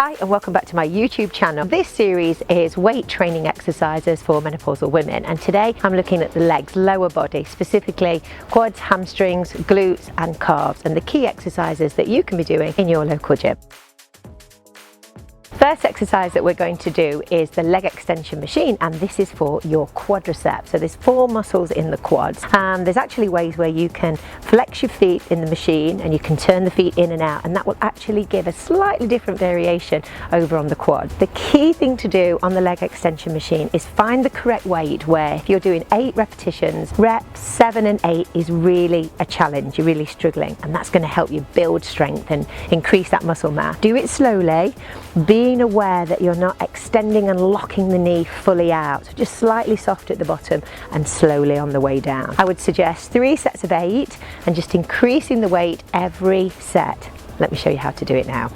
Hi and welcome back to my YouTube channel. This series is weight training exercises for menopausal women, and today I'm looking at the legs, lower body, specifically quads, hamstrings, glutes and calves, and the key exercises that you can be doing in your local gym. First exercise that we're going to do is the leg extension machine, and this is for your quadriceps. So there's 4 muscles in the quads, and there's actually ways where you can flex your feet in the machine and you can turn the feet in and out, and that will actually give a slightly different variation over on the quad. The key thing to do on the leg extension machine is find the correct weight, where if you're doing 8 repetitions, reps 7 and 8 is really a challenge, you're really struggling, and that's going to help you build strength and increase that muscle mass. Do it slowly, being aware that you're not extending and locking the knee fully out, just slightly soft at the bottom and slowly on the way down. I would suggest 3 sets of 8 and just increasing the weight every set. Let me show you how to do it now.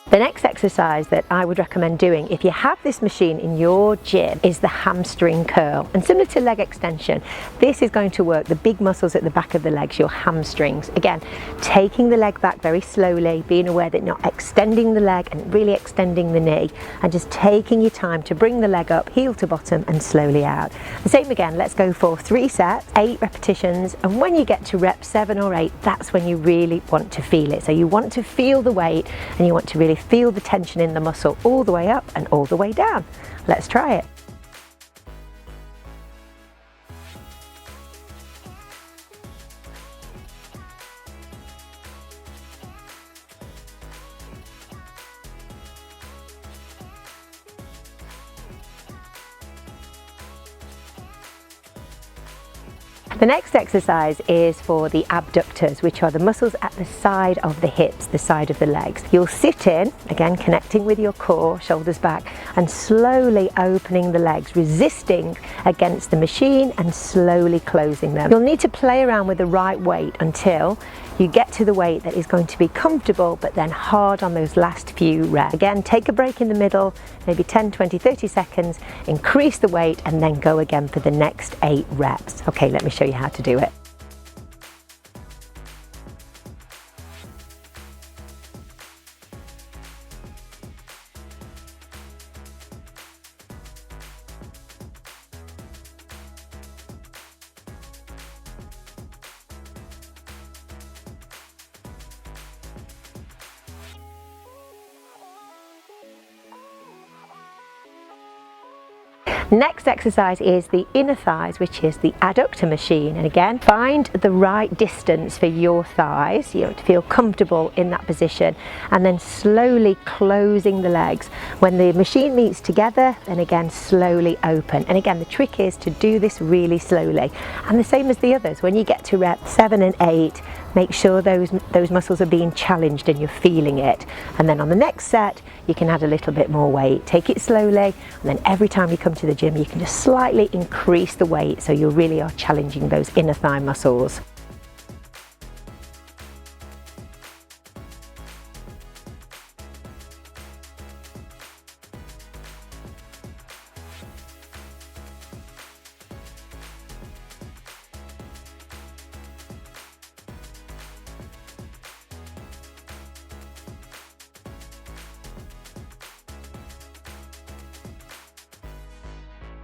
The next exercise that I would recommend doing if you have this machine in your gym is the hamstring curl. And similar to leg extension, this is going to work the big muscles at the back of the legs, your hamstrings. Again, taking the leg back very slowly, being aware that you're not extending the leg and really extending the knee, and just taking your time to bring the leg up, heel to bottom and slowly out. The same again, let's go for 3 sets, 8 repetitions, and when you get to rep 7 or 8, that's when you really want to feel it. So you want to feel the weight and you want to really feel the tension in the muscle all the way up and all the way down. Let's try it. The next exercise is for the abductors, which are the muscles at the side of the hips, the side of the legs. You'll sit in, again connecting with your core, shoulders back, and slowly opening the legs, resisting against the machine and slowly closing them. You'll need to play around with the right weight until you get to the weight that is going to be comfortable but then hard on those last few reps. Again, take a break in the middle, maybe 10, 20, 30 seconds, increase the weight and then go again for the next 8 reps. Okay, let me show you how to do it. Next exercise is the inner thighs, which is the adductor machine. And again, find the right distance for your thighs. You have to feel comfortable in that position, and then slowly closing the legs. When the machine meets together, then again slowly open. And again, the trick is to do this really slowly. And the same as the others, when you get to rep 7 and 8, make sure those muscles are being challenged and you're feeling it. And then on the next set, you can add a little bit more weight. Take it slowly, and then every time you come to the gym, you can just slightly increase the weight so you really are challenging those inner thigh muscles.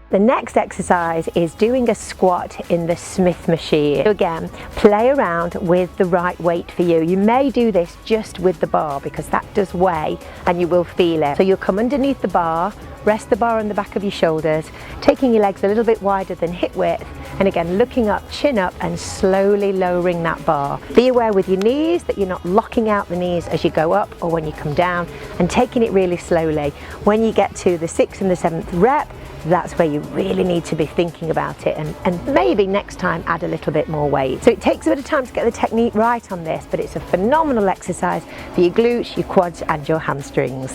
The next exercise is doing a squat in the Smith machine. So again, play around with the right weight for you. You may do this just with the bar because that does weigh and you will feel it. So you'll come underneath the bar, rest the bar on the back of your shoulders, taking your legs a little bit wider than hip width, and again looking up, chin up, and slowly lowering that bar. Be aware with your knees that you're not locking out the knees as you go up or when you come down, and taking it really slowly. When you get to the 6th and the 7th rep, that's where you really need to be thinking about it, and maybe next time add a little bit more weight. So it takes a bit of time to get the technique right on this, but it's a phenomenal exercise for your glutes, your quads and your hamstrings.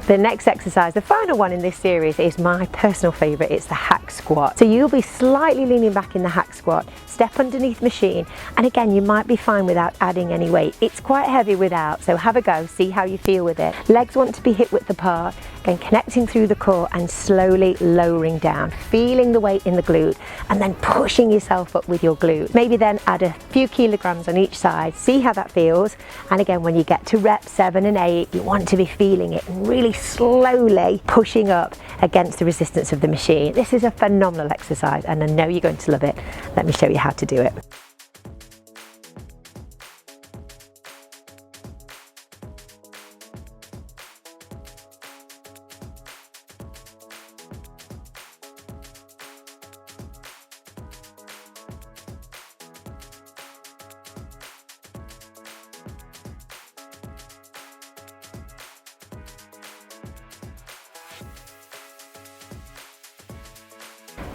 The next exercise, the final one in this series, is my personal favourite. It's the hack squat. So you'll be slightly leaning back in the hack squat, step underneath machine, and again you might be fine without adding any weight. It's quite heavy without, so have a go, see how you feel with it. Legs want to be hip width apart, again connecting through the core and slowly lowering down, feeling the weight in the glute and then pushing yourself up with your glute. Maybe then add a few kilograms on each side, see how that feels, and again when you get to rep 7 and 8 you want to be feeling it and really slowly pushing up against the resistance of the machine. This is a phenomenal exercise and I know you're going to love it. Let me show you how to do it.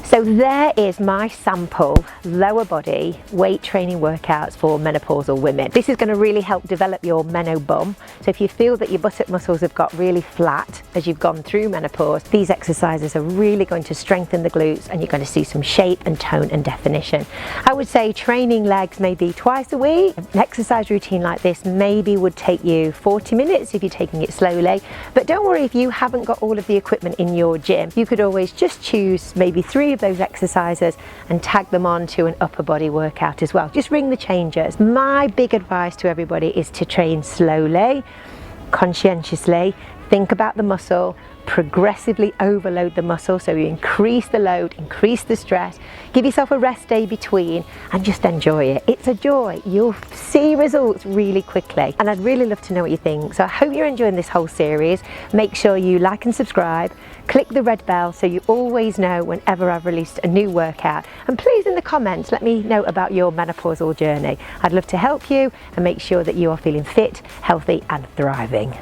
So there is my sample lower body weight training workouts for menopausal women. This is going to really help develop your meno bum. So if you feel that your buttock muscles have got really flat as you've gone through menopause, these exercises are really going to strengthen the glutes and you're going to see some shape and tone and definition. I would say training legs maybe twice a week. An exercise routine like this maybe would take you 40 minutes if you're taking it slowly. But don't worry if you haven't got all of the equipment in your gym. You could always just choose maybe 3 of those exercises and tag them on to an upper body workout as well. Just ring the changes. My big advice to everybody is to train slowly, conscientiously, think about the muscle, progressively overload the muscle, so you increase the load, increase the stress, give yourself a rest day between and just enjoy it. It's a joy. You'll see results really quickly and I'd really love to know what you think. So I hope you're enjoying this whole series. Make sure you like and subscribe, click the red bell so you always know whenever I've released a new workout, and please in the comments let me know about your menopausal journey. I'd love to help you and make sure that you are feeling fit, healthy and thriving.